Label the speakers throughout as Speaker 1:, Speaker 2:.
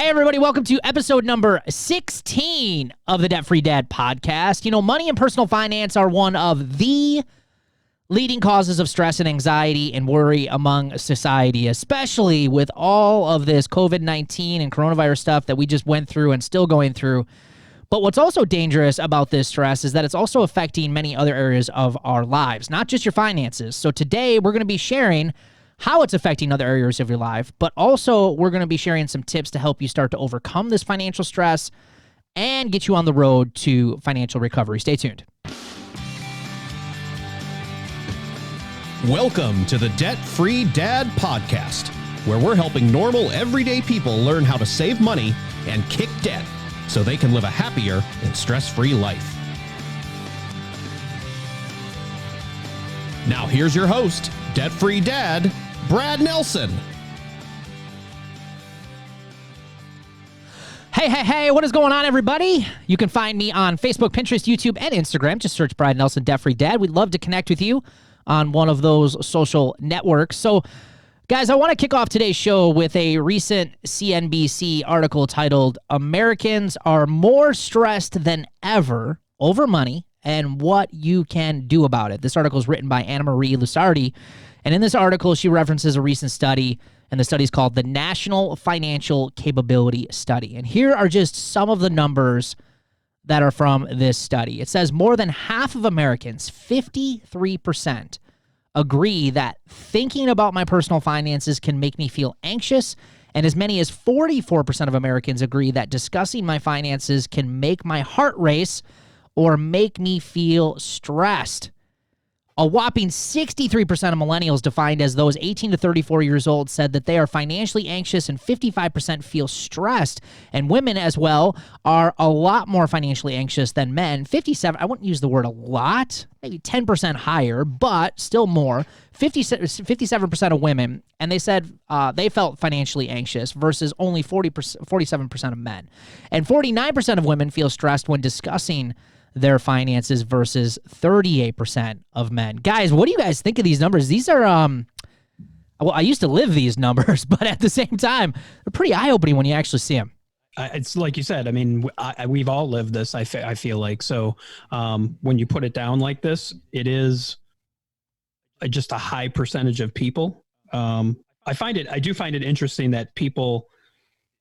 Speaker 1: Hey, everybody, welcome to episode number 16 of the Debt Free Dad podcast. You know, money and personal finance are one of the leading causes of stress and anxiety and worry among society, especially with all of this COVID-19 and coronavirus stuff that we just went through and still going through. But what's also dangerous about this stress is that it's also affecting many other areas of our lives, not just your finances. So today we're going to be sharing how it's affecting other areas of your life, but also we're going to be sharing some tips to help you start to overcome this financial stress and get you on the road to financial recovery. Stay tuned.
Speaker 2: Welcome to the Debt Free Dad podcast, where we're helping normal, everyday people learn how to save money and kick debt so they can live a happier and stress-free life. Now here's your host, Debt Free Dad, Brad Nelson.
Speaker 1: Hey, what is going on, everybody? You can find me on Facebook, Pinterest, YouTube, and Instagram. Just search Brad Nelson, Debt Free Dad. We'd love to connect with you on one of those social networks. So, guys, I want to kick off today's show with a recent CNBC article titled, "Americans Are More Stressed Than Ever Over Money and What You Can Do About It." This article is written by Anna Marie Lusardi. And in this article, she references a recent study, and the study is called the National Financial Capability Study. And here are just some of the numbers that are from this study. It says more than half of Americans, 53%, agree that thinking about my personal finances can make me feel anxious, and as many as 44% of Americans agree that discussing my finances can make my heart race or make me feel stressed. A whopping 63% of millennials, defined as those 18 to 34 years old, said that they are financially anxious, and 55% feel stressed. And women as well are a lot more financially anxious than men. 57, I wouldn't use the word a lot, maybe 10% higher, but still more. 57% of women, and they said they felt financially anxious versus only 47% of men. And 49% of women feel stressed when discussing their finances versus 38% of men. Guys, what do you guys think of these numbers? These are, well, I used to live these numbers, but at the same time, they're pretty eye-opening when you actually see them.
Speaker 3: It's like you said, I mean, we've all lived this, I feel like. So when you put it down like this, it is just a high percentage of people. I do find it interesting that people,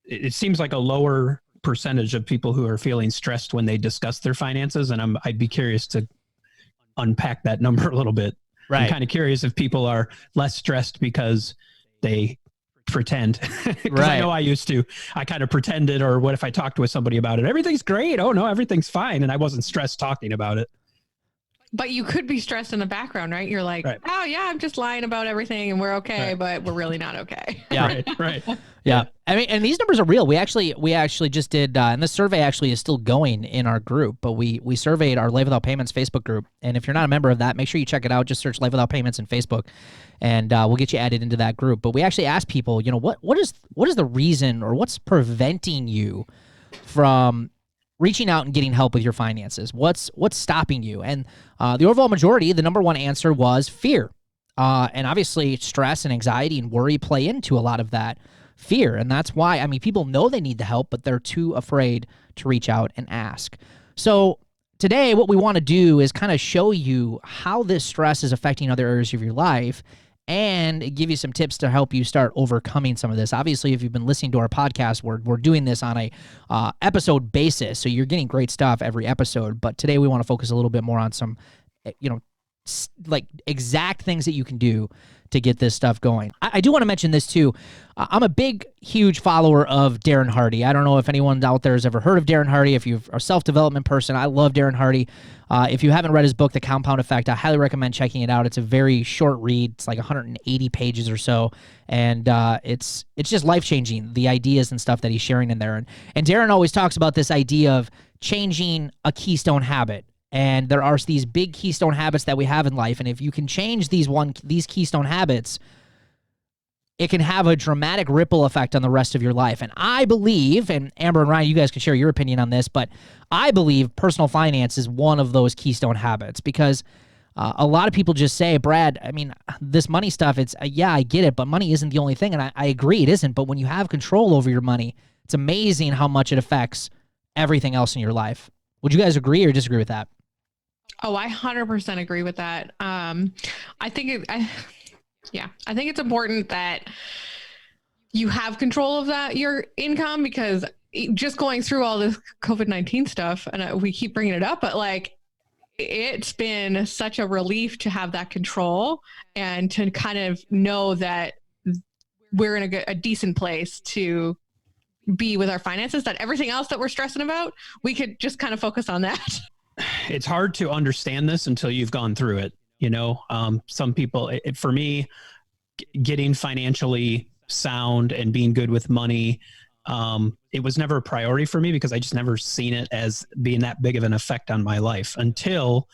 Speaker 3: it seems like a lower percentage of people who are feeling stressed when they discuss their finances. And I'd be curious to unpack that number a little bit. Right. I'm kind of curious if people are less stressed because they pretend. Right. I know I kind of pretended, or what if I talked with somebody about it? Everything's great. Oh no, everything's fine. And I wasn't stressed talking about it.
Speaker 4: But you could be stressed in the background, right? You're like, right. Oh yeah, I'm just lying about everything and we're okay, right. But we're really not okay.
Speaker 1: Yeah.
Speaker 3: Right.
Speaker 1: Yeah. I mean, and these numbers are real. We actually just did, and this survey actually is still going in our group, but we surveyed our Live Without Payments Facebook group. And if you're not a member of that, make sure you check it out. Just search Live Without Payments in Facebook, and we'll get you added into that group. But we actually asked people, you know, what is the reason, or what's preventing you from reaching out and getting help with your finances? What's stopping you? And the overall majority, the number one answer was fear. And obviously stress and anxiety and worry play into a lot of that fear. And that's why, I mean, people know they need the help, but they're too afraid to reach out and ask. So today, what we want to do is kind of show you how this stress is affecting other areas of your life and give you some tips to help you start overcoming some of this. Obviously, if you've been listening to our podcast, we're doing this on a episode basis, so you're getting great stuff every episode. But today we want to focus a little bit more on some, like exact things that you can do to get this stuff going. I do want to mention this too. I'm a huge follower of Darren Hardy. I don't know if anyone out there has ever heard of Darren Hardy. If you're a self-development person, I love Darren Hardy. If you haven't read his book, The Compound Effect, I highly recommend checking it out. It's a very short read. It's like 180 pages or so. And it's just life-changing, the ideas and stuff that he's sharing in there. And Darren always talks about this idea of changing a keystone habit. And there are these big keystone habits that we have in life. And if you can change these keystone habits, it can have a dramatic ripple effect on the rest of your life. And I believe, and Amber and Ryan, you guys can share your opinion on this, but I believe personal finance is one of those keystone habits, because a lot of people just say, Brad, I mean, this money stuff, it's, yeah, I get it, but money isn't the only thing. And I agree, it isn't. But when you have control over your money, It's amazing how much it affects everything else in your life. Would you guys agree or disagree with that?
Speaker 4: Oh, I 100% agree with that. I think it's important that you have control of your income, because just going through all this COVID-19 stuff, and we keep bringing it up, but like, it's been such a relief to have that control and to kind of know that we're in a decent place to be with our finances, that everything else that we're stressing about, we could just kind of focus on that.
Speaker 3: It's hard to understand this until you've gone through it. Some people, for me, getting financially sound and being good with money, it was never a priority for me because I just never seen it as being that big of an effect on my life until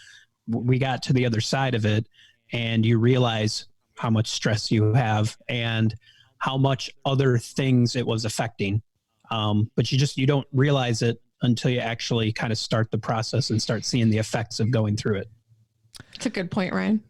Speaker 3: we got to the other side of it and you realize how much stress you have and how much other things it was affecting. But you don't realize it until you actually kind of start the process and start seeing the effects of going through it.
Speaker 4: That's a good point, Ryan.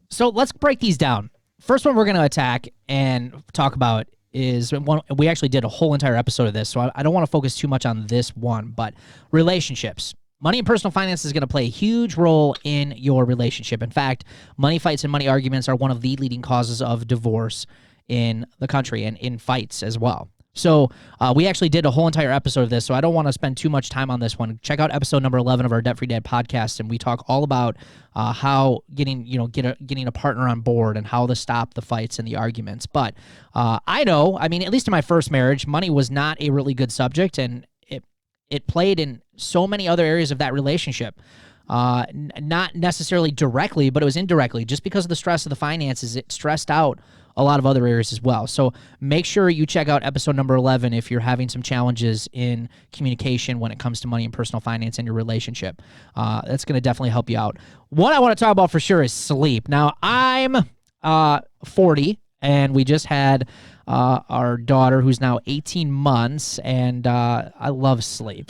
Speaker 1: So let's break these down. First one we're going to attack and talk about is one. We actually did a whole entire episode of this, so I don't want to focus too much on this one, but relationships. Money and personal finance is going to play a huge role in your relationship. In fact, money fights and money arguments are one of the leading causes of divorce in the country and in fights as well. So we actually did a whole entire episode of this, so I don't want to spend too much time on this one. Check out episode number 11 of our Debt Free Dad podcast, and we talk all about how getting a partner on board and how to stop the fights and the arguments. But at least in my first marriage, money was not a really good subject, and it played in so many other areas of that relationship. Not necessarily directly, but it was indirectly. Just because of the stress of the finances, it stressed out a lot of other areas as well. So make sure you check out episode number 11 if you're having some challenges in communication when it comes to money and personal finance and your relationship. That's going to definitely help you out. What I want to talk about for sure is sleep. Now, I'm 40, and we just had our daughter, who's now 18 months, and I love sleep.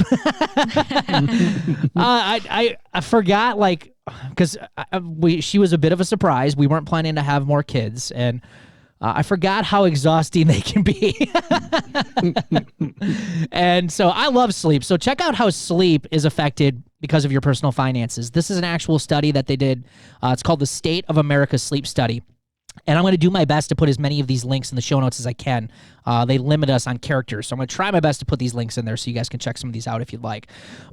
Speaker 1: I forgot, because she was a bit of a surprise. We weren't planning to have more kids, and I forgot how exhausting they can be. And so I love sleep. So check out how sleep is affected because of your personal finances. This is an actual study that they did. It's called the State of America Sleep Study. And I'm going to do my best to put as many of these links in the show notes as I can. They limit us on characters, so I'm going to try my best to put these links in there so you guys can check some of these out if you'd like.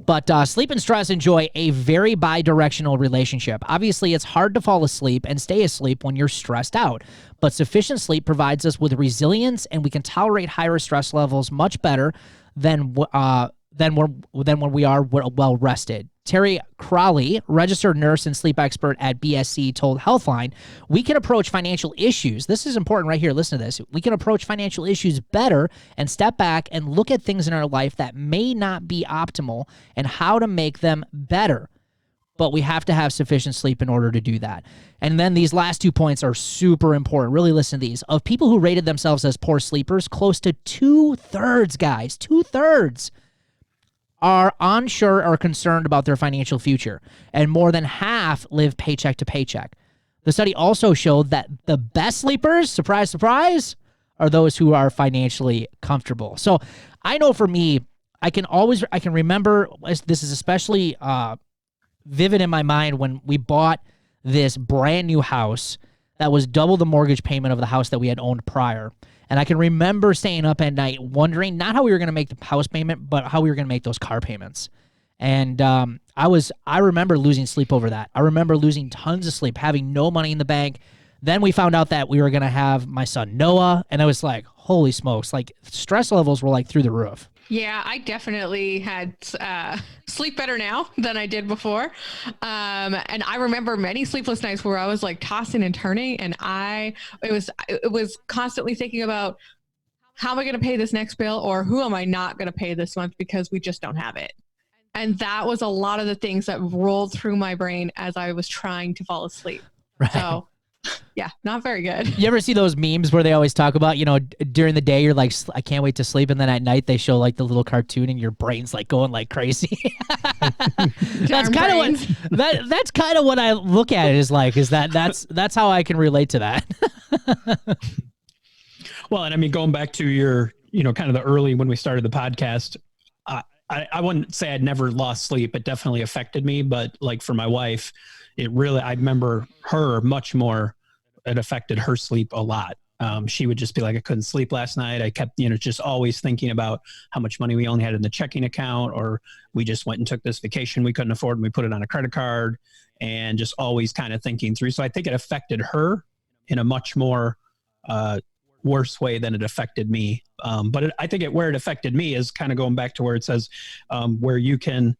Speaker 1: But sleep and stress enjoy a very bi-directional relationship. Obviously, it's hard to fall asleep and stay asleep when you're stressed out, but sufficient sleep provides us with resilience, and we can tolerate higher stress levels much better than when we are well rested. Terry Crowley, registered nurse and sleep expert at BSC, told Healthline, we can approach financial issues. This is important right here. Listen to this. We can approach financial issues better and step back and look at things in our life that may not be optimal and how to make them better. But we have to have sufficient sleep in order to do that. And then these last 2 points are super important. Really listen to these. Of people who rated themselves as poor sleepers, close to 2/3, guys, 2/3 are unsure or concerned about their financial future, and more than half live paycheck to paycheck. The study also showed that the best sleepers, surprise, surprise, are those who are financially comfortable. So I know for me, I can remember, this is especially vivid in my mind, when we bought this brand new house that was double the mortgage payment of the house that we had owned prior. And I can remember staying up at night wondering not how we were going to make the house payment, but how we were going to make those car payments. And I remember losing sleep over that. I remember losing tons of sleep, having no money in the bank. Then we found out that we were going to have my son Noah, and I was like, holy smokes, stress levels were through the roof.
Speaker 4: Yeah, I definitely had sleep better now than I did before. And I remember many sleepless nights where I was tossing and turning, and it was constantly thinking about, how am I going to pay this next bill, or who am I not going to pay this month because we just don't have it. And that was a lot of the things that rolled through my brain as I was trying to fall asleep. Right. So yeah, not very good. You
Speaker 1: ever see those memes where they always talk about, during the day you're like, I can't wait to sleep, and then at night they show the little cartoon and your brain's going crazy. That's kind of what I look at it is that's how I can relate to that.
Speaker 3: Well, and I mean, going back to your kind of the early when we started the podcast, I wouldn't say I'd never lost sleep. It definitely affected me, but like for my wife, I remember her much more. It affected her sleep a lot. She would just be like, I couldn't sleep last night. I kept, just always thinking about how much money we only had in the checking account, or we just went and took this vacation we couldn't afford and we put it on a credit card, and just always kind of thinking through. So I think it affected her in a much more worse way than it affected me. But I think where it affected me is kind of going back to where it says where you can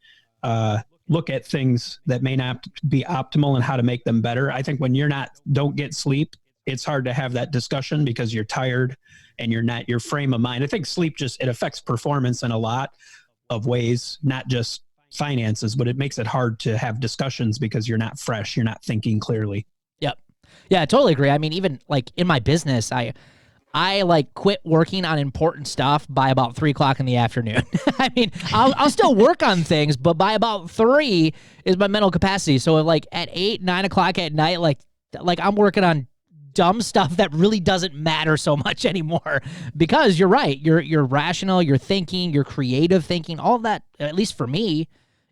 Speaker 3: look at things that may not be optimal and how to make them better. I think when don't get sleep, it's hard to have that discussion because you're tired and your frame of mind. I think sleep it affects performance in a lot of ways, not just finances, but it makes it hard to have discussions because you're not fresh. You're not thinking clearly.
Speaker 1: Yep. Yeah, I totally agree. I mean, even like in my business, I like quit working on important stuff by about 3:00 in the afternoon. I mean, I'll still work on things, but by about 3 is my mental capacity. So like at 8, 9 o'clock at night, like I'm working on dumb stuff that really doesn't matter so much anymore, because you're right. You're rational, you're thinking, you're creative thinking, all that, at least for me,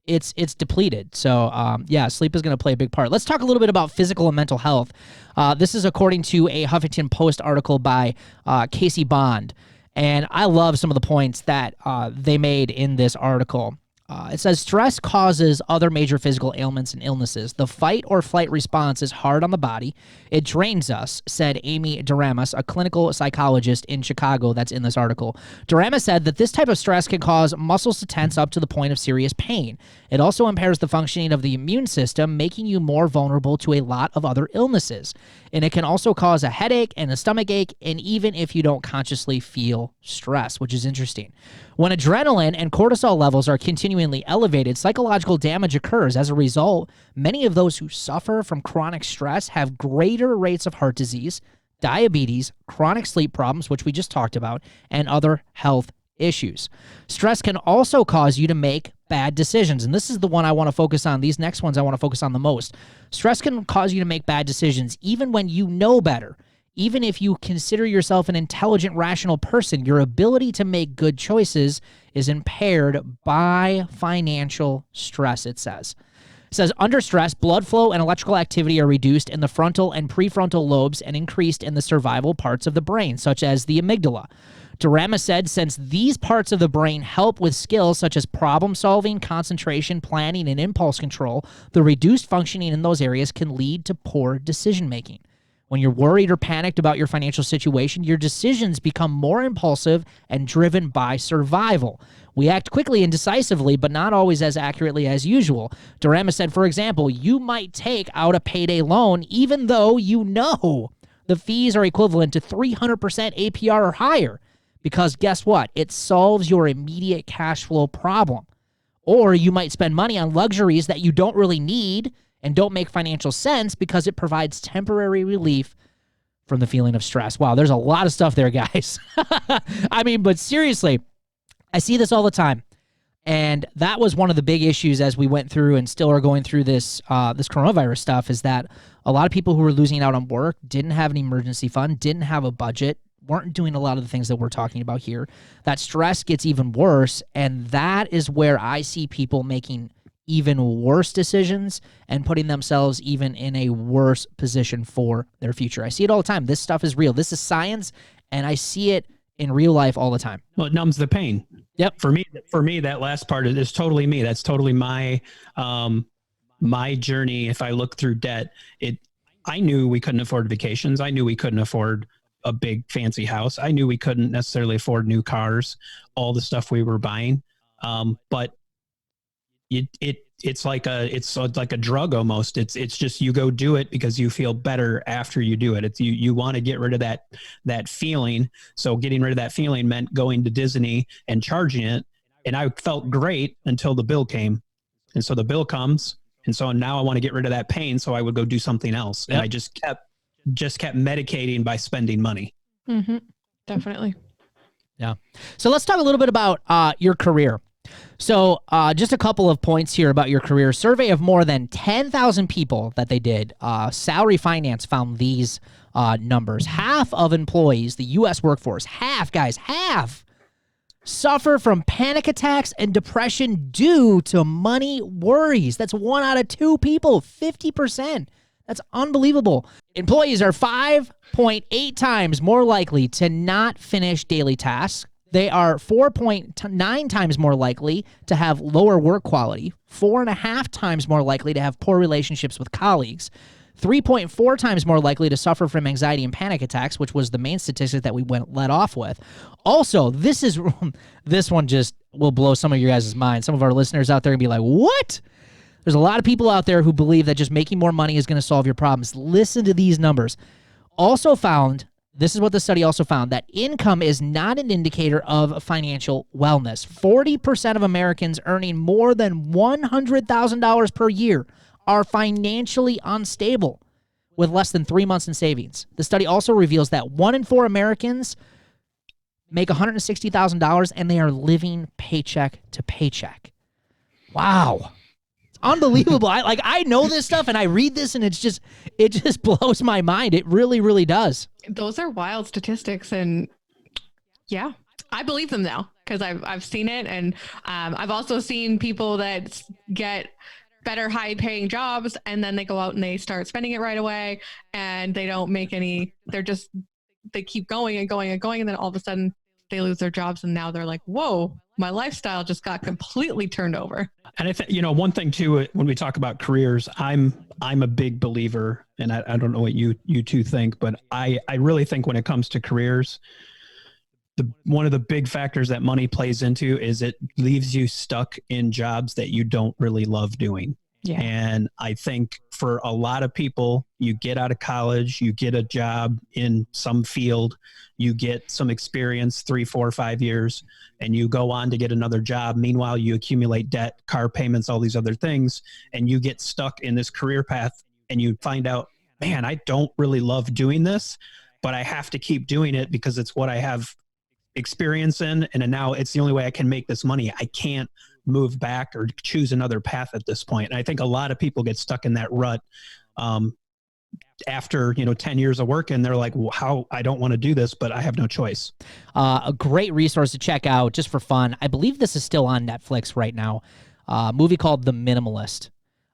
Speaker 1: it's depleted. So yeah, sleep is going to play a big part. Let's talk a little bit about physical and mental health. This is according to a Huffington Post article by Casey Bond. And I love some of the points that they made in this article. It says stress causes other major physical ailments and illnesses. The fight or flight response is hard on the body. It drains us, said Amy Duramus, a clinical psychologist in Chicago that's in this article. Duramus said that this type of stress can cause muscles to tense up to the point of serious pain. It also impairs the functioning of the immune system, making you more vulnerable to a lot of other illnesses. And it can also cause a headache and a stomach ache, and even if you don't consciously feel stress, which is interesting. When adrenaline and cortisol levels are continually elevated, psychological damage occurs. As a result, many of those who suffer from chronic stress have greater rates of heart disease, diabetes, chronic sleep problems, which we just talked about, and other health issues. Stress can also cause you to make bad decisions. And this is the one I want to focus on. These next ones I want to focus on the most. Stress can cause you to make bad decisions, even when you know better. Even if you consider yourself an intelligent, rational person, your ability to make good choices is impaired by financial stress, it says. It says, under stress, blood flow and electrical activity are reduced in the frontal and prefrontal lobes and increased in the survival parts of the brain, such as the amygdala. Durama said, since these parts of the brain help with skills such as problem solving, concentration, planning, and impulse control, the reduced functioning in those areas can lead to poor decision making. When you're worried or panicked about your financial situation, your decisions become more impulsive and driven by survival. We act quickly and decisively, but not always as accurately as usual. Durama said, for example, you might take out a payday loan even though you know the fees are equivalent to 300% APR or higher, because guess what? It solves your immediate cash flow problem. Or you might spend money on luxuries that you don't really need and don't make financial sense because it provides temporary relief from the feeling of stress. Wow, there's a lot of stuff there, guys. I mean, but seriously, I see this all the time. And that was one of the big issues as we went through and still are going through this coronavirus stuff, is that a lot of people who were losing out on work didn't have an emergency fund, didn't have a budget, weren't doing a lot of the things that we're talking about here. That stress gets even worse, and that is where I see people making even worse decisions and putting themselves even in a worse position for their future. I see it all the time. This stuff is real. This is science, and I see it in real life all the time.
Speaker 3: Well, it numbs the pain.
Speaker 1: Yep.
Speaker 3: For me, that last part is totally me. That's totally my journey. If I look through debt, I knew we couldn't afford vacations. I knew we couldn't afford a big fancy house. I knew we couldn't necessarily afford new cars, all the stuff we were buying. But it's like a drug almost. It's just, you go do it because you feel better after you do it. It's you want to get rid of that feeling. So getting rid of that feeling meant going to Disney and charging it. And I felt great until the bill came. And so the bill comes. And so now I want to get rid of that pain. So I would go do something else. Yep. And I just kept medicating by spending money.
Speaker 4: Mm-hmm. Definitely.
Speaker 1: Yeah. So let's talk a little bit about your career. So just a couple of points here about your career. Survey of more than 10,000 people that they did. Salary Finance found these numbers. Half of employees, the U.S. workforce, half suffer from panic attacks and depression due to money worries. That's 1 out of 2 people, 50%. That's unbelievable. Employees are 5.8 times more likely to not finish daily tasks. They are 4.9 times more likely to have lower work quality, 4.5 times more likely to have poor relationships with colleagues, 3.4 times more likely to suffer from anxiety and panic attacks, which was the main statistic that we led off with. Also, this one just will blow some of you guys' minds. Some of our listeners out there will be like, what? There's a lot of people out there who believe that just making more money is going to solve your problems. Listen to these numbers. This is what the study also found, that income is not an indicator of financial wellness. 40% of Americans earning more than $100,000 per year are financially unstable with less than 3 months in savings. The study also reveals that 1 in 4 Americans make $160,000 and they are living paycheck to paycheck. Wow. It's unbelievable. I know this stuff and I read this and it just blows my mind. It really, really does.
Speaker 4: Those are wild statistics, and yeah, I believe them now because I've seen it, and I've also seen people that get better high-paying jobs, and then they go out and they start spending it right away, and they don't make any. They keep going and going and going, and then all of a sudden they lose their jobs, and now they're like, "Whoa, my lifestyle just got completely turned over."
Speaker 3: And I think, one thing too, when we talk about careers, I'm a big believer, and I don't know what you two think, but I really think when it comes to careers, one of the big factors that money plays into is it leaves you stuck in jobs that you don't really love doing.
Speaker 4: Yeah.
Speaker 3: And I think for a lot of people, you get out of college, you get a job in some field, you get some experience, 3, 4, 5 years, and you go on to get another job. Meanwhile, you accumulate debt, car payments, all these other things, and you get stuck in this career path and you find out, man, I don't really love doing this, but I have to keep doing it because it's what I have experience in, and now it's the only way I can make this money. I can't move back or choose another path at this point. And I think a lot of people get stuck in that rut after 10 years of work, and they're like, well, how I don't want to do this, but I have no choice.
Speaker 1: A great resource to check out just for fun. I believe this is still on Netflix right now. A movie called The Minimalist.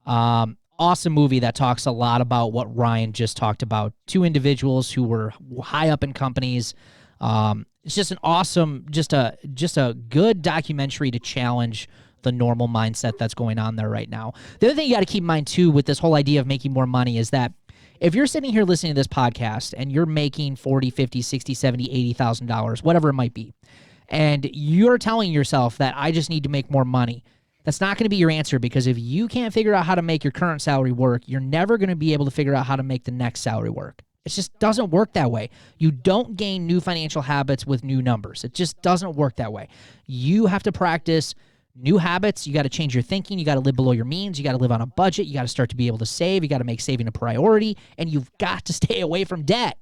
Speaker 1: Awesome movie that talks a lot about what Ryan just talked about. 2 individuals who were high up in companies. It's just an awesome, just a good documentary to challenge the normal mindset that's going on there right now. The other thing you got to keep in mind too with this whole idea of making more money is that if you're sitting here listening to this podcast and you're making $40, $50, $60, $70, $80,000, whatever it might be, and you're telling yourself that I just need to make more money, that's not going to be your answer, because if you can't figure out how to make your current salary work, you're never going to be able to figure out how to make the next salary work. It just doesn't work that way. You don't gain new financial habits with new numbers. It just doesn't work that way. You have to practice new habits. You got to change your thinking. You got to live below your means. You got to live on a budget. You got to start to be able to save. You got to make saving a priority, and you've got to stay away from debt.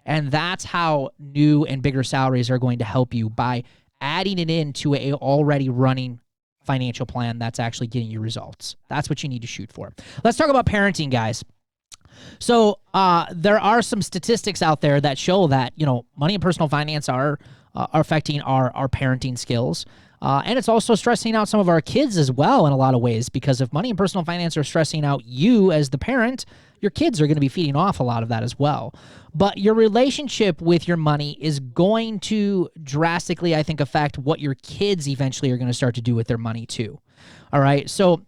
Speaker 1: And that's how new and bigger salaries are going to help you, by adding it into a already running financial plan that's actually getting you results. That's what you need to shoot for. Let's talk about parenting, guys. So there are some statistics out there that show that, money and personal finance are affecting our parenting skills. And it's also stressing out some of our kids as well in a lot of ways, because if money and personal finance are stressing out you as the parent, your kids are going to be feeding off a lot of that as well. But your relationship with your money is going to drastically, I think, affect what your kids eventually are going to start to do with their money too. All right. So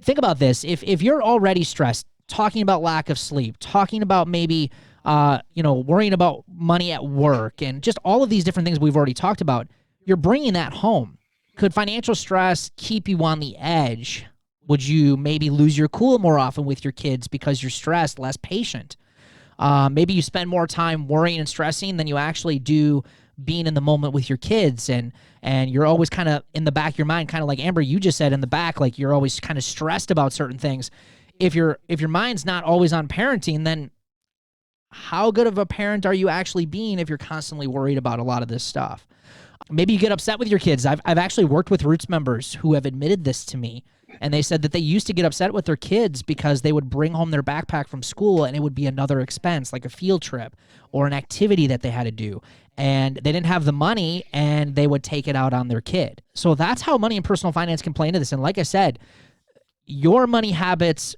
Speaker 1: think about this. If you're already stressed, talking about lack of sleep, talking about maybe, worrying about money at work, and just all of these different things we've already talked about, you're bringing that home. Could financial stress keep you on the edge? Would you maybe lose your cool more often with your kids because you're stressed, less patient? Maybe you spend more time worrying and stressing than you actually do being in the moment with your kids, and you're always kind of in the back of your mind, kind of like Amber, you just said in the back, like you're always kind of stressed about certain things. If your mind's not always on parenting, then how good of a parent are you actually being if you're constantly worried about a lot of this stuff? Maybe you get upset with your kids. I've actually worked with Roots members who have admitted this to me, And they said that they used to get upset with their kids because they would bring home their backpack from school and it would be another expense, like a field trip or an activity that they had to do. And they didn't have the money and they would take it out on their kid. So that's how money and personal finance can play into this. And like I said, your money habits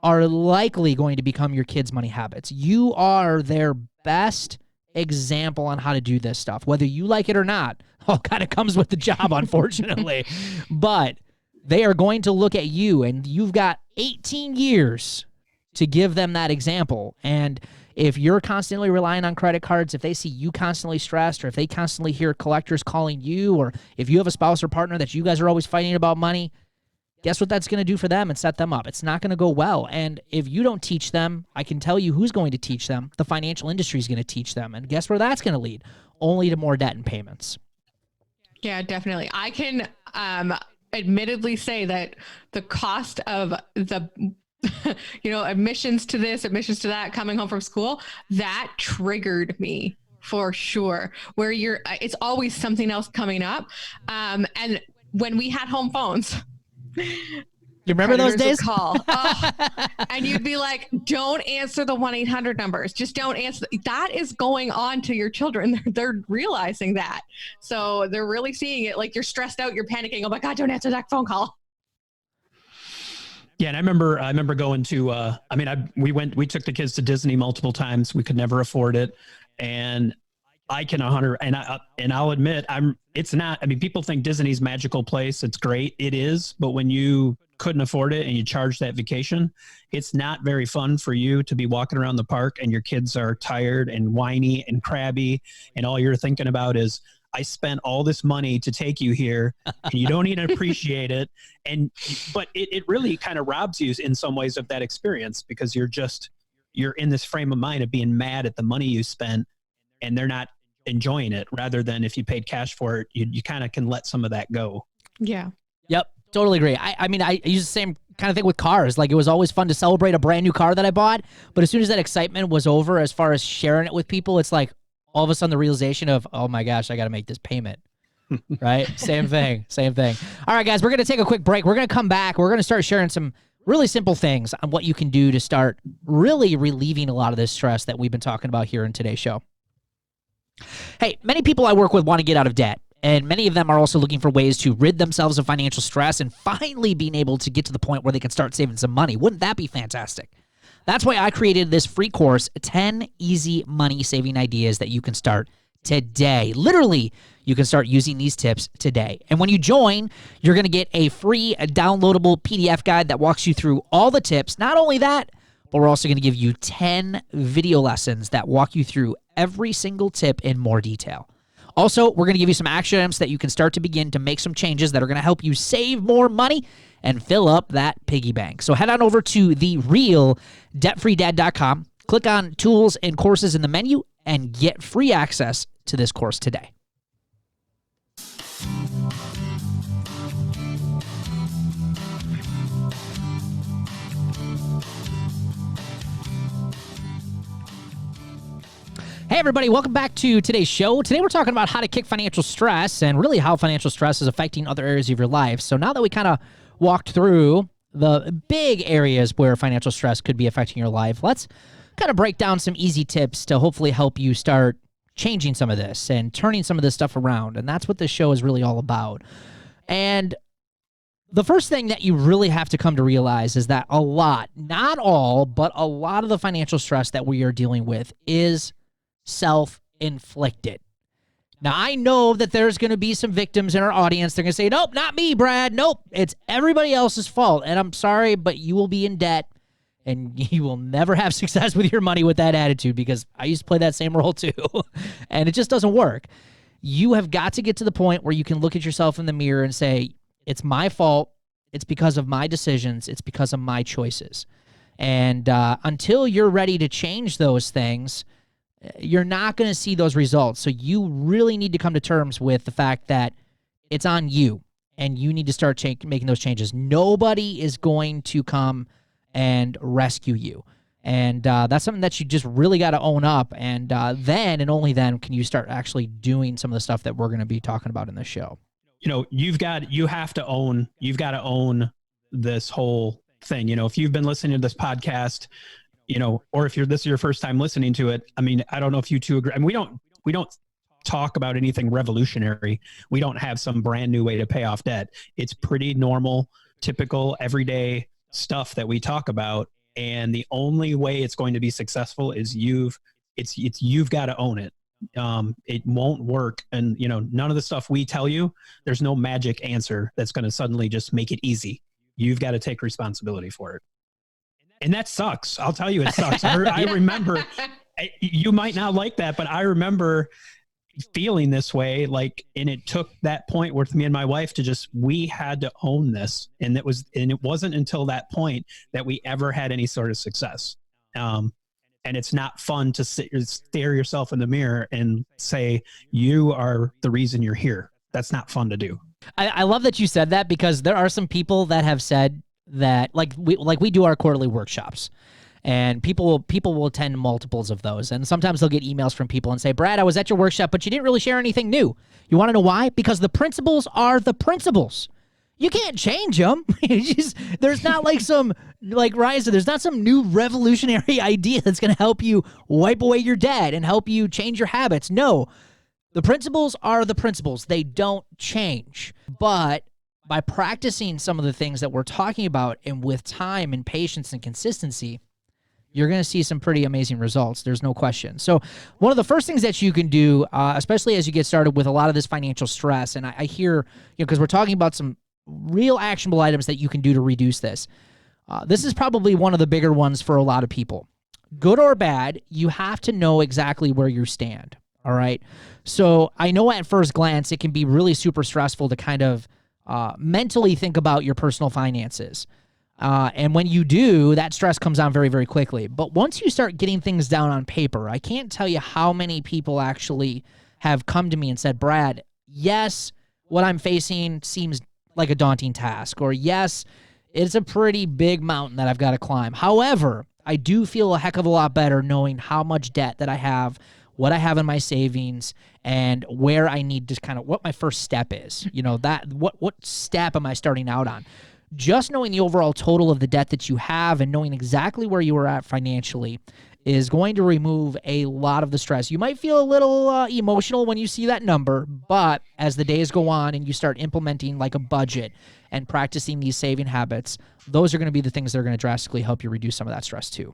Speaker 1: are likely going to become your kids' money habits. You are their best example on how to do this stuff, whether you like it or not. All kind of comes with the job, unfortunately. But they are going to look at you, and you've got 18 years to give them that example. And if you're constantly relying on credit cards, if they see you constantly stressed, or if they constantly hear collectors calling you, or if you have a spouse or partner that you guys are always fighting about money, guess what that's going to do for them and set them up? It's not going to go well. And if you don't teach them, I can tell you who's going to teach them. The financial industry is going to teach them. And guess where that's going to lead? Only to more debt and payments.
Speaker 4: Yeah, definitely. I can admittedly say that the cost of the admissions to this, admissions to that, coming home from school, that triggered me for sure. Where it's always something else coming up. And when we had home phones,
Speaker 1: you remember those days?
Speaker 4: Call. Oh, and you'd be like, don't answer the 1-800 numbers. Just don't answer. That is going on to your children. They're realizing that. So they're really seeing it. Like, you're stressed out. You're panicking. Oh my God, don't answer that phone call.
Speaker 3: Yeah. And I remember going to, we took the kids to Disney multiple times. We could never afford it. And I can I'll admit, people think Disney's a magical place. It's great. It is. But when you couldn't afford it and you charge that vacation, it's not very fun for you to be walking around the park and your kids are tired and whiny and crabby. And all you're thinking about is, I spent all this money to take you here and you don't even appreciate it. But it really kind of robs you in some ways of that experience, because you're in this frame of mind of being mad at the money you spent and they're not enjoying it, rather than if you paid cash for it, you kind of can let some of that go.
Speaker 4: Yeah.
Speaker 1: Yep. Totally agree. I use the same kind of thing with cars. Like, it was always fun to celebrate a brand new car that I bought, but as soon as that excitement was over, as far as sharing it with people, it's like all of a sudden the realization of, oh my gosh, I got to make this payment. Right? Same thing. All right, guys, we're going to take a quick break. We're going to come back. We're going to start sharing some really simple things on what you can do to start really relieving a lot of this stress that we've been talking about here in today's show. Hey, many people I work with want to get out of debt, and many of them are also looking for ways to rid themselves of financial stress and finally being able to get to the point where they can start saving some money. Wouldn't that be fantastic? That's why I created this free course, 10 easy money-saving ideas that you can start today. Literally, you can start using these tips today. And when you join, you're going to get a free downloadable PDF guide that walks you through all the tips. Not only that, but we're also going to give you 10 video lessons that walk you through every single tip in more detail. Also, we're going to give you some action items that you can start to begin to make some changes that are going to help you save more money and fill up that piggy bank. So head on over to therealdebtfreedad.com, click on tools and courses in the menu, and get free access to this course today. Hey, everybody, welcome back to today's show. Today, we're talking about how to kick financial stress and really how financial stress is affecting other areas of your life. So now that we kind of walked through the big areas where financial stress could be affecting your life, let's kind of break down some easy tips to hopefully help you start changing some of this and turning some of this stuff around. And that's what this show is really all about. And the first thing that you really have to come to realize is that a lot, not all, but a lot of the financial stress that we are dealing with is self-inflicted. Now, I know that there's going to be some victims in our audience. They're going to say, nope, not me, Brad. Nope, it's everybody else's fault. And I'm sorry, but you will be in debt and you will never have success with your money with that attitude, because I used to play that same role too. And it just doesn't work. You have got to get to the point where you can look at yourself in the mirror and say, it's my fault. It's because of my decisions. It's because of my choices. And until you're ready to change those things, you're not going to see those results. So you really need to come to terms with the fact that it's on you and you need to start making those changes. Nobody is going to come and rescue you. And that's something that you just really got to own up. And then and only then can you start actually doing some of the stuff that we're going to be talking about in this show.
Speaker 3: You have to own this whole thing. You know, if you've been listening to this podcast, you know, or if this is your first time listening to it, I mean, I don't know if you two agree. I mean, we don't talk about anything revolutionary. We don't have some brand new way to pay off debt. It's pretty normal, typical, everyday stuff that we talk about. And the only way it's going to be successful is you've got to own it. It won't work. And, you know, none of the stuff we tell you, there's no magic answer that's going to suddenly just make it easy. You've got to take responsibility for it. And that sucks. I'll tell you, it sucks. I remember, you might not like that, but I remember feeling this way, like, and it took that point with me and my wife to we had to own this. And it wasn't until that point that we ever had any sort of success. And it's not fun to stare yourself in the mirror and say, you are the reason you're here. That's not fun to do.
Speaker 1: I love that you said that, because there are some people that have said that, like we do our quarterly workshops, and people will attend multiples of those. And sometimes they'll get emails from people and say, Brad, I was at your workshop, but you didn't really share anything new. You want to know why? Because the principles are the principles. You can't change them. There's not like Ryan said, there's not some new revolutionary idea that's going to help you wipe away your debt and help you change your habits. No, the principles are the principles. They don't change. But by practicing some of the things that we're talking about, and with time and patience and consistency, you're going to see some pretty amazing results. There's no question. So one of the first things that you can do, especially as you get started with a lot of this financial stress, and I hear, because we're talking about some real actionable items that you can do to reduce this. This is probably one of the bigger ones for a lot of people. Good or bad, you have to know exactly where you stand. All right. So I know at first glance, it can be really super stressful to kind of mentally think about your personal finances. And when you do, that stress comes on very, very quickly. But once you start getting things down on paper, I can't tell you how many people actually have come to me and said, Brad, yes, what I'm facing seems like a daunting task, or yes, it's a pretty big mountain that I've got to climb. However, I do feel a heck of a lot better knowing how much debt that I have, what I have in my savings, and where I need to kind of, what my first step is. You know, that what step am I starting out on? Just knowing the overall total of the debt that you have and knowing exactly where you are at financially is going to remove a lot of the stress. You might feel a little emotional when you see that number, but as the days go on and you start implementing like a budget and practicing these saving habits, those are going to be the things that are going to drastically help you reduce some of that stress too.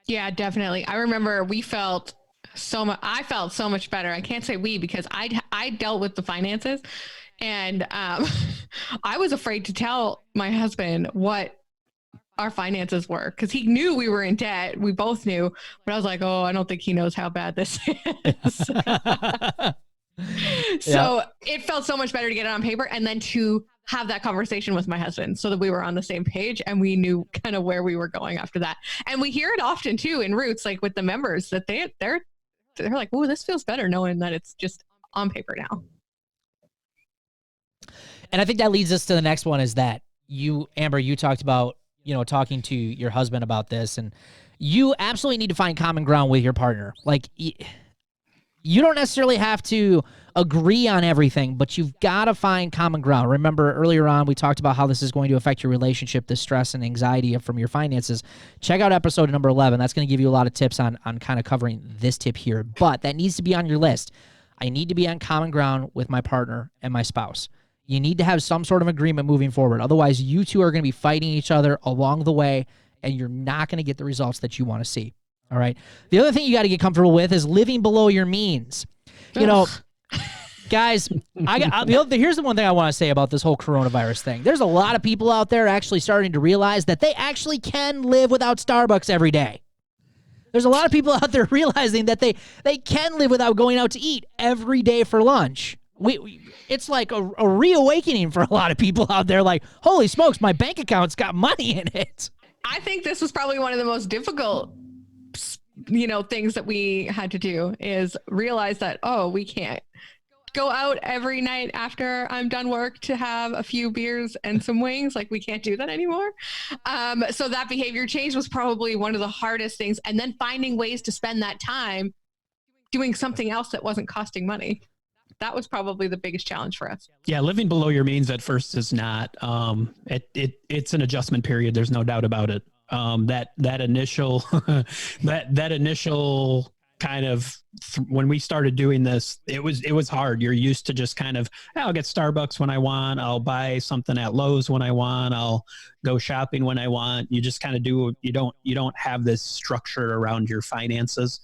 Speaker 4: Yeah, definitely. I remember I felt so much better. I can't say we, because I dealt with the finances, and I was afraid to tell my husband what our finances were, because he knew we were in debt. We both knew, but I was like, oh, I don't think he knows how bad this is. So it felt so much better to get it on paper and then to have that conversation with my husband so that we were on the same page and we knew kind of where we were going after that. And we hear it often too in Roots, like with the members, that they're like, oh, this feels better knowing that it's just on paper now.
Speaker 1: And I think that leads us to the next one, is that Amber, you talked about, talking to your husband about this, and you absolutely need to find common ground with your partner. Like, you don't necessarily have to agree on everything, but you've got to find common ground. Remember earlier on, we talked about how this is going to affect your relationship, the stress and anxiety from your finances. Check out episode number 11. That's going to give you a lot of tips on kind of covering this tip here, but that needs to be on your list. I need to be on common ground with my partner and my spouse. You need to have some sort of agreement moving forward. Otherwise, you two are going to be fighting each other along the way, and you're not going to get the results that you want to see. All right. The other thing you got to get comfortable with is living below your means. Guys, here's the one thing I want to say about this whole coronavirus thing. There's a lot of people out there actually starting to realize that they actually can live without Starbucks every day. There's a lot of people out there realizing that they can live without going out to eat every day for lunch. It's like a reawakening for a lot of people out there. Like, holy smokes, my bank account's got money in it.
Speaker 4: I think this was probably one of the most difficult, things that we had to do, is realize that, we can't go out every night after I'm done work to have a few beers and some wings. Like, we can't do that anymore. So that behavior change was probably one of the hardest things. And then finding ways to spend that time doing something else that wasn't costing money. that was probably the biggest challenge for us.
Speaker 3: Yeah, living below your means at first is not. It's an adjustment period. There's no doubt about it. That initial that initial kind of when we started doing this, it was hard. You're used to just kind of, I'll get Starbucks when I want, I'll buy something at Lowe's when I want, I'll go shopping when I want. You just kind of do. You don't have this structure around your finances,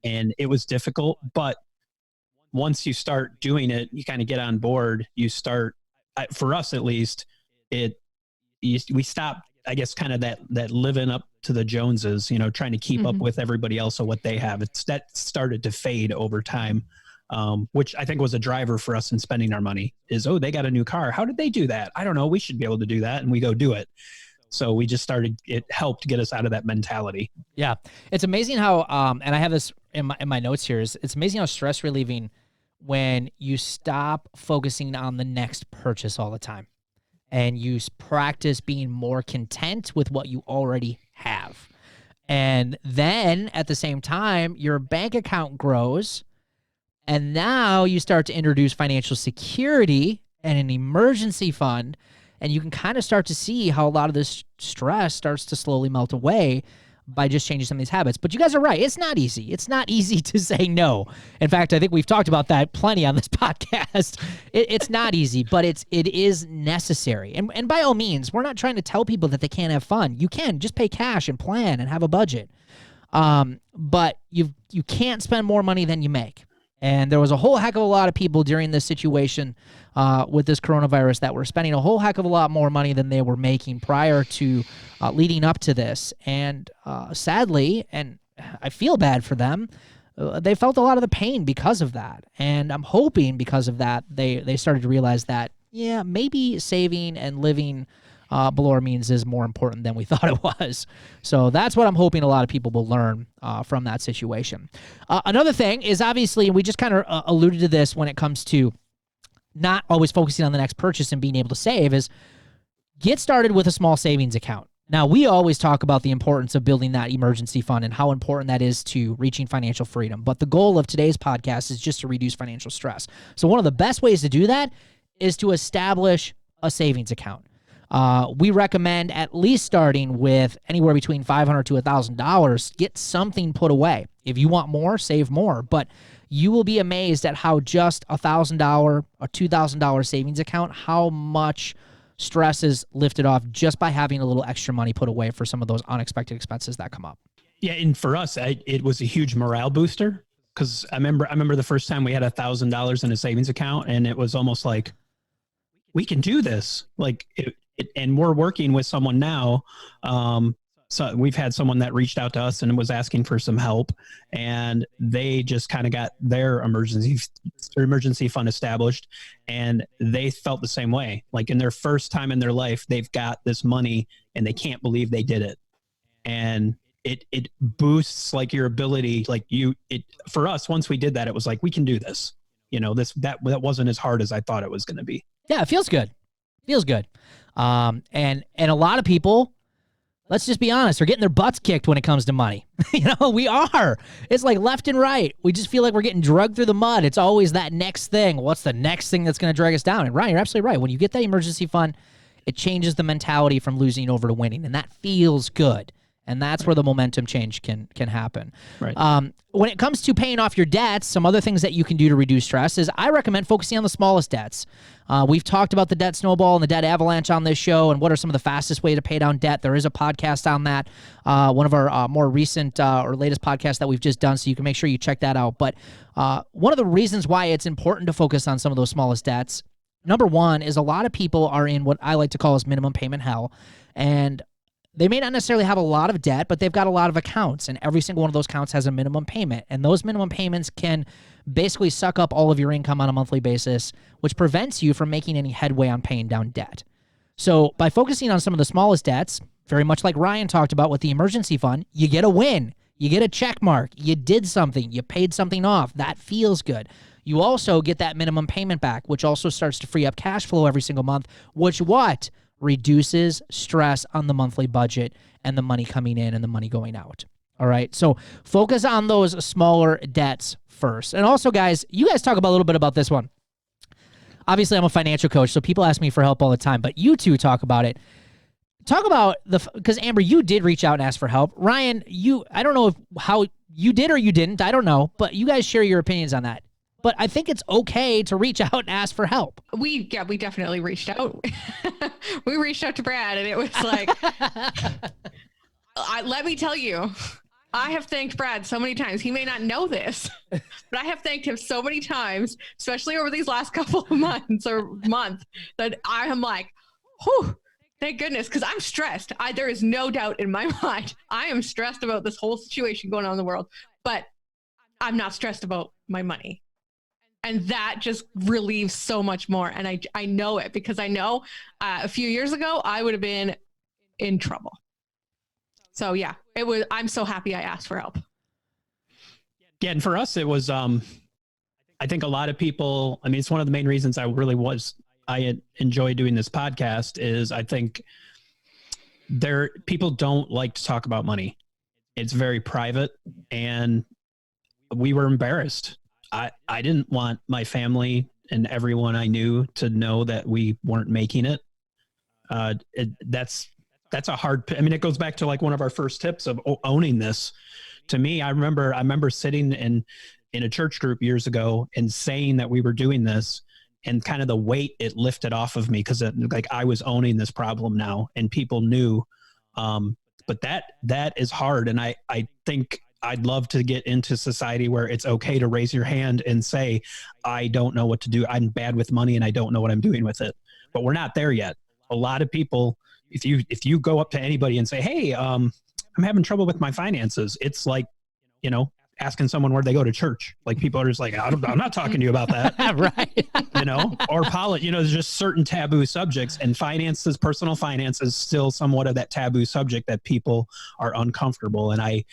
Speaker 3: and it was difficult. But once you start doing it, you kind of get on board. You start, for us at least, we stop, I guess, kind of that living up to the Joneses, trying to keep up with everybody else of what they have. That started to fade over time, which I think was a driver for us in spending our money is, oh, they got a new car. How did they do that? I don't know. We should be able to do that. And we go do it. So we just started, it helped get us out of that mentality.
Speaker 1: Yeah. It's amazing how, and I have this in my notes here, it's amazing how stress relieving when you stop focusing on the next purchase all the time and you practice being more content with what you already have. And then at the same time, your bank account grows, and now you start to introduce financial security and an emergency fund, and you can kind of start to see how a lot of this stress starts to slowly melt away by just changing some of these habits. But you guys are right. It's not easy. It's not easy to say no. In fact, I think we've talked about that plenty on this podcast. It's not easy, but it is necessary. And by all means, we're not trying to tell people that they can't have fun. You can just pay cash and plan and have a budget. But you can't spend more money than you make. And there was a whole heck of a lot of people during this situation with this coronavirus that were spending a whole heck of a lot more money than they were making prior to leading up to this. And sadly, and I feel bad for them, they felt a lot of the pain because of that. And I'm hoping because of that, they started to realize that, yeah, maybe saving and living below our means is more important than we thought it was. So that's what I'm hoping a lot of people will learn from that situation. Another thing is obviously, we just kind of alluded to this when it comes to not always focusing on the next purchase and being able to save, is get started with a small savings account. Now, we always talk about the importance of building that emergency fund and how important that is to reaching financial freedom. But the goal of today's podcast is just to reduce financial stress. So one of the best ways to do that is to establish a savings account. We recommend at least starting with anywhere between $500 to $1,000. Get something put away. If you want more, save more. But you will be amazed at how just $1,000 or $2,000 savings account, how much stress is lifted off just by having a little extra money put away for some of those unexpected expenses that come up.
Speaker 3: Yeah, and for us, it was a huge morale booster, because I remember the first time we had $1,000 in a savings account, and it was almost like, we can do this. Like and we're working with someone now. So we've had someone that reached out to us and was asking for some help, and they just kind of got their emergency fund established, and they felt the same way. Like in their first time in their life, they've got this money and they can't believe they did it. And it boosts like your ability, for us, once we did that, it was like, we can do this. That wasn't as hard as I thought it was going to be.
Speaker 1: Yeah, it feels good. Feels good. And a lot of people, let's just be honest, are getting their butts kicked when it comes to money. We are. It's like left and right. We just feel like we're getting dragged through the mud. It's always that next thing. What's the next thing that's going to drag us down? And Ryan, you're absolutely right. When you get that emergency fund, it changes the mentality from losing over to winning, and that feels good. And that's where the momentum change can happen.
Speaker 3: Right.
Speaker 1: When it comes to paying off your debts, some other things that you can do to reduce stress is I recommend focusing on the smallest debts. We've talked about the debt snowball and the debt avalanche on this show, and what are some of the fastest ways to pay down debt. There is a podcast on that, one of our more recent or latest podcasts that we've just done, so you can make sure you check that out. But one of the reasons why it's important to focus on some of those smallest debts, number one, is a lot of people are in what I like to call as minimum payment hell, and they may not necessarily have a lot of debt, but they've got a lot of accounts, and every single one of those accounts has a minimum payment. And those minimum payments can basically suck up all of your income on a monthly basis, which prevents you from making any headway on paying down debt. So by focusing on some of the smallest debts, very much like Ryan talked about with the emergency fund, you get a win. You get a check mark. You did something. You paid something off. That feels good. You also get that minimum payment back, which also starts to free up cash flow every single month, which reduces stress on the monthly budget and the money coming in and the money going out. All right. So focus on those smaller debts first. And also, guys, you guys talk about a little bit about this one. obviously I'm a financial coach, so people ask me for help all the time, but you two talk about it. Talk about because Amber, you did reach out and ask for help. Ryan, I don't know how you did or you didn't. I don't know, but you guys share your opinions on that. But I think it's okay to reach out and ask for help.
Speaker 4: We definitely reached out. We reached out to Brad, and it was like, let me tell you, I have thanked Brad so many times. He may not know this, but I have thanked him so many times, especially over these last couple of months that I am like, whew, thank goodness, because I'm stressed. There is no doubt in my mind. I am stressed about this whole situation going on in the world, but I'm not stressed about my money. And that just relieves so much more. And I know it because I know a few years ago, I would have been in trouble. So yeah, I'm so happy I asked for help.
Speaker 3: Yeah. And for us, it was, I think a lot of people, I mean, it's one of the main reasons I enjoy doing this podcast is I think people don't like to talk about money. It's very private, and we were embarrassed. I didn't want my family and everyone I knew to know that we weren't making it. That's a hard, I mean, it goes back to like one of our first tips of owning this. To me, I remember sitting in a church group years ago and saying that we were doing this, and kind of the weight it lifted off of me because like I was owning this problem now and people knew. But that is hard. And I think I'd love to get into society where it's okay to raise your hand and say, I don't know what to do. I'm bad with money and I don't know what I'm doing with it. But we're not there yet. A lot of people, if you go up to anybody and say, hey, I'm having trouble with my finances, it's like, asking someone where they go to church. Like people are just like, I'm not talking to you about that.
Speaker 1: Right.
Speaker 3: Or there's just certain taboo subjects, and personal finance is still somewhat of that taboo subject that people are uncomfortable. And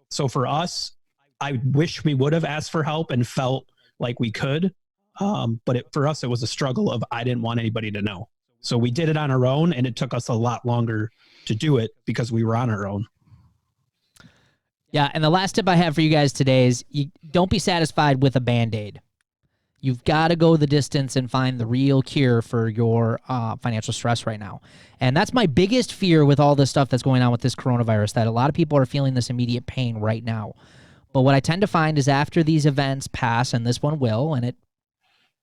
Speaker 3: so for us, I wish we would have asked for help and felt like we could. But for us, it was a struggle of, I didn't want anybody to know. So we did it on our own, and it took us a lot longer to do it because we were on our own.
Speaker 1: Yeah, and the last tip I have for you guys today is you don't be satisfied with a Band-Aid. You've got to go the distance and find the real cure for your financial stress right now. And that's my biggest fear with all this stuff that's going on with this coronavirus, that a lot of people are feeling this immediate pain right now. But what I tend to find is after these events pass, and this one will, and it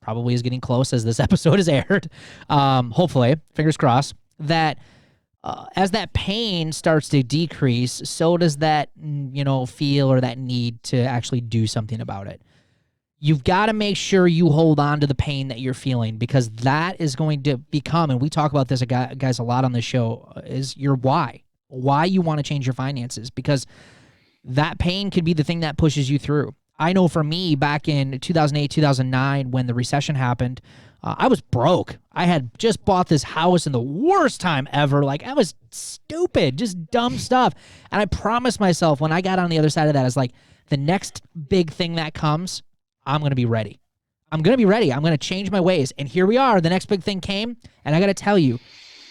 Speaker 1: probably is getting close as this episode is aired, hopefully, fingers crossed, that as that pain starts to decrease, so does that, feel or that need to actually do something about it. You've got to make sure you hold on to the pain that you're feeling, because that is going to become, and we talk about this, guys, a lot on this show, is your why you want to change your finances, because that pain could be the thing that pushes you through. I know for me, back in 2008, 2009, when the recession happened, I was broke. I had just bought this house in the worst time ever. Like, I was stupid, just dumb stuff. And I promised myself when I got on the other side of that, I was like, the next big thing that comes, I'm going to be ready. I'm going to be ready. I'm going to change my ways. And here we are. The next big thing came. And I got to tell you,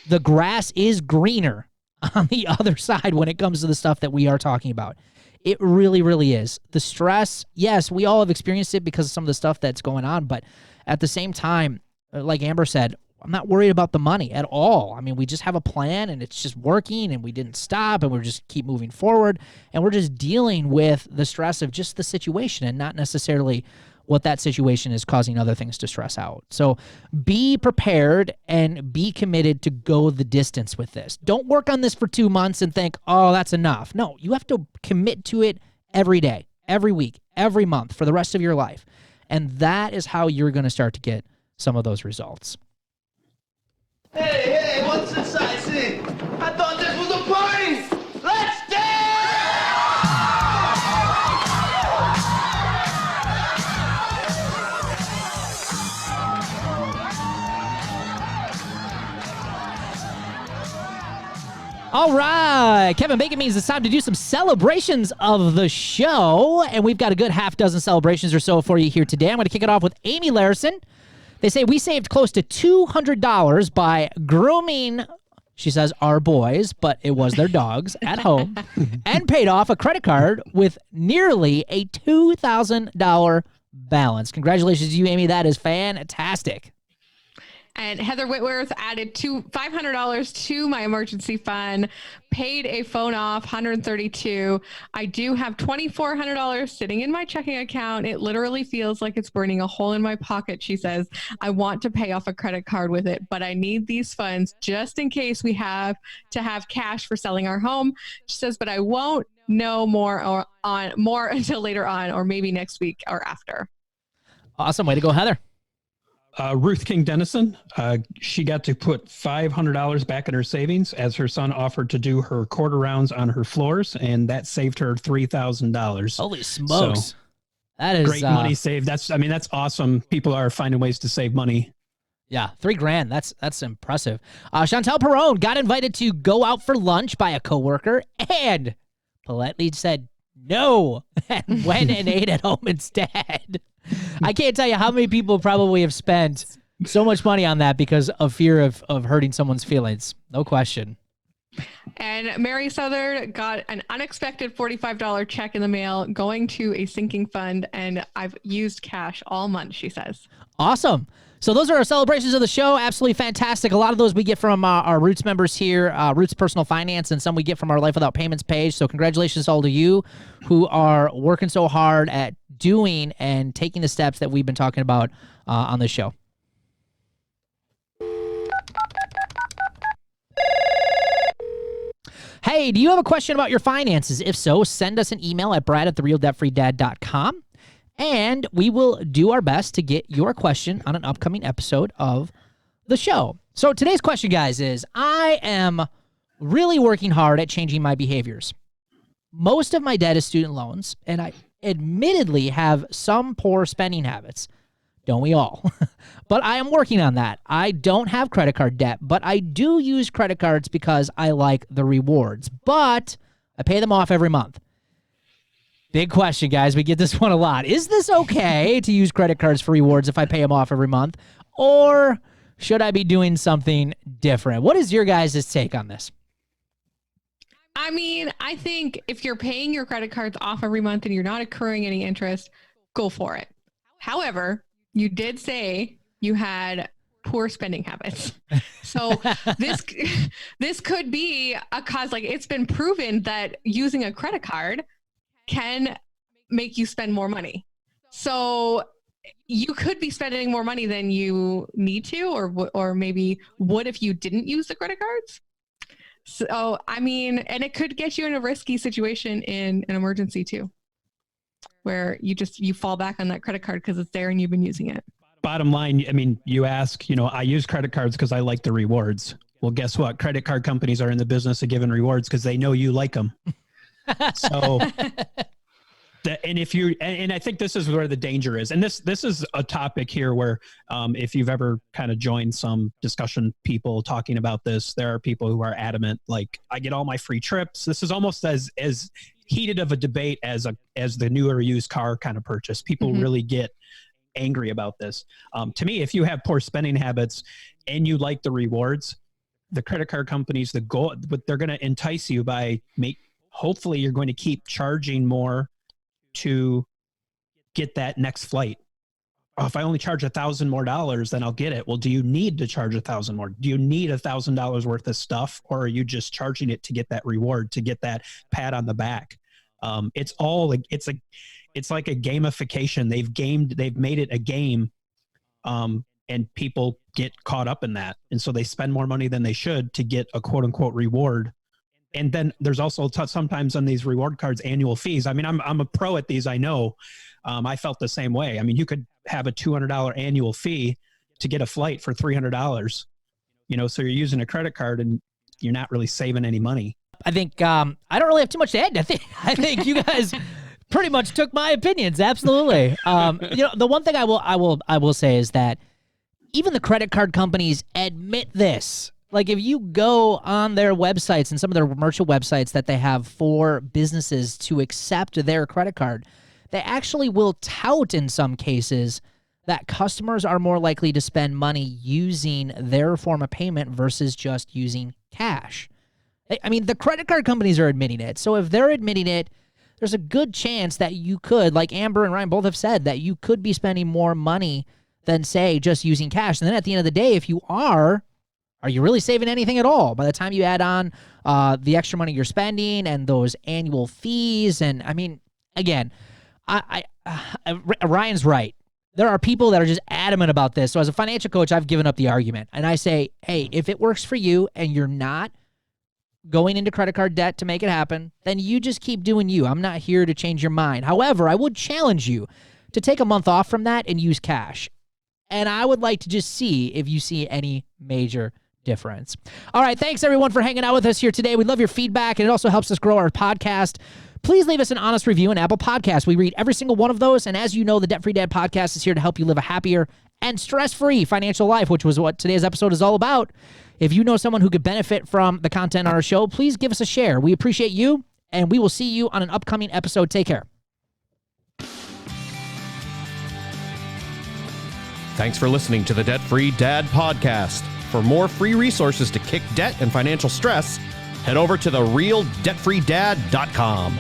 Speaker 1: the grass is greener on the other side when it comes to the stuff that we are talking about. It really, really is. The stress, yes, we all have experienced it because of some of the stuff that's going on. But at the same time, like Amber said, I'm not worried about the money at all. I mean, we just have a plan and it's just working, and we didn't stop, and we're just keep moving forward, and we're just dealing with the stress of just the situation and not necessarily what that situation is causing other things to stress out. So be prepared and be committed to go the distance with this. Don't work on this for 2 months and think, oh, that's enough. No, you have to commit to it every day, every week, every month for the rest of your life. And that is how you're going to start to get some of those results.
Speaker 5: Hey, what's this I see? I thought this was a party! Let's
Speaker 1: All right, Kevin Bacon means it's time to do some celebrations of the show, and we've got a good half dozen celebrations or so for you here today. I'm going to kick it off with Amy Larison. They say we saved close to $200 by grooming, she says, our boys, but it was their dogs, at home, and paid off a credit card with nearly a $2,000 balance. Congratulations to you, Amy. That is fantastic.
Speaker 4: And Heather Whitworth added $500 to my emergency fund, paid a phone off, $132. I do have $2,400 sitting in my checking account. It literally feels like it's burning a hole in my pocket, she says. I want to pay off a credit card with it, but I need these funds just in case we have to have cash for selling our home. She says, but I won't know more until later on, or maybe next week or after.
Speaker 1: Awesome. Way to go, Heather.
Speaker 3: Ruth King Dennison, she got to put $500 back in her savings as her son offered to do her quarter rounds on her floors, and that saved her $3,000.
Speaker 1: Holy smokes.
Speaker 3: So,
Speaker 1: that is
Speaker 3: great money saved. That's awesome. People are finding ways to save money.
Speaker 1: Yeah, $3,000. That's impressive. Chantel Perrone got invited to go out for lunch by a coworker and politely said no and went and ate at home instead. I can't tell you how many people probably have spent so much money on that because of fear of hurting someone's feelings. No question.
Speaker 4: And Mary Southern got an unexpected $45 check in the mail going to a sinking fund, and I've used cash all month, she says.
Speaker 1: Awesome. So those are our celebrations of the show. Absolutely fantastic. A lot of those we get from our Roots members here, Roots Personal Finance, and some we get from our Life Without Payments page. So congratulations to all to you who are working so hard at doing and taking the steps that we've been talking about on this show. Hey, do you have a question about your finances? If so, send us an email at brad@therealdebtfreedad.com. And we will do our best to get your question on an upcoming episode of the show. So today's question, guys, is I am really working hard at changing my behaviors. Most of my debt is student loans, and I admittedly have some poor spending habits. Don't we all? But I am working on that. I don't have credit card debt, but I do use credit cards because I like the rewards. But I pay them off every month. Big question, guys. We get this one a lot. Is this okay to use credit cards for rewards if I pay them off every month? Or should I be doing something different? What is your guys' take on this?
Speaker 4: I mean, I think if you're paying your credit cards off every month and you're not accruing any interest, go for it. However, you did say you had poor spending habits. So this could be a cause. Like, it's been proven that using a credit card can make you spend more money. So you could be spending more money than you need to, or maybe would if you didn't use the credit cards. So, I mean, and it could get you in a risky situation in an emergency too, where you fall back on that credit card because it's there and you've been using it.
Speaker 3: Bottom line, I mean, you ask, I use credit cards because I like the rewards. Well, guess what? Credit card companies are in the business of giving rewards because they know you like them. So, and I think this is where the danger is. And this is a topic here where, if you've ever kind of joined some discussion people talking about this, there are people who are adamant, like, I get all my free trips. This is almost as heated of a debate as the new or used car kind of purchase. People really get angry about this. To me, if you have poor spending habits and you like the rewards, the credit card companies, they're going to entice you by hopefully you're going to keep charging more to get that next flight. Oh, if I only charge $1,000 more, then I'll get it. Well, do you need to charge $1,000 more? Do you need $1,000 worth of stuff, or are you just charging it to get that reward, to get that pat on the back? It's like a gamification. They've made it a game, and people get caught up in that, and so they spend more money than they should to get a quote unquote reward. And then there's also sometimes on these reward cards, annual fees. I mean, I'm a pro at these. I know. I felt the same way. I mean, you could have a $200 annual fee to get a flight for $300, so you're using a credit card and you're not really saving any money.
Speaker 1: I think, I don't really have too much to add. I think you guys pretty much took my opinions. Absolutely. The one thing I will say is that even the credit card companies admit this. Like, if you go on their websites and some of their commercial websites that they have for businesses to accept their credit card, they actually will tout in some cases that customers are more likely to spend money using their form of payment versus just using cash. I mean, the credit card companies are admitting it. So if they're admitting it, there's a good chance that you could, like Amber and Ryan both have said, that you could be spending more money than, say, just using cash. And then at the end of the day, if you are you really saving anything at all by the time you add on the extra money you're spending and those annual fees? And I mean, again, Ryan's right. There are people that are just adamant about this. So as a financial coach, I've given up the argument. And I say, hey, if it works for you and you're not going into credit card debt to make it happen, then you just keep doing you. I'm not here to change your mind. However, I would challenge you to take a month off from that and use cash. And I would like to just see if you see any major difference. All right. Thanks, everyone, for hanging out with us here today. We love your feedback, and it also helps us grow our podcast. Please leave us an honest review on Apple Podcasts. We read every single one of those. And as you know, the Debt Free Dad podcast is here to help you live a happier and stress-free financial life, which was what today's episode is all about. If you know someone who could benefit from the content on our show, please give us a share. We appreciate you, and we will see you on an upcoming episode. Take care.
Speaker 2: Thanks for listening to the Debt Free Dad podcast. For more free resources to kick debt and financial stress, head over to therealdebtfreedad.com.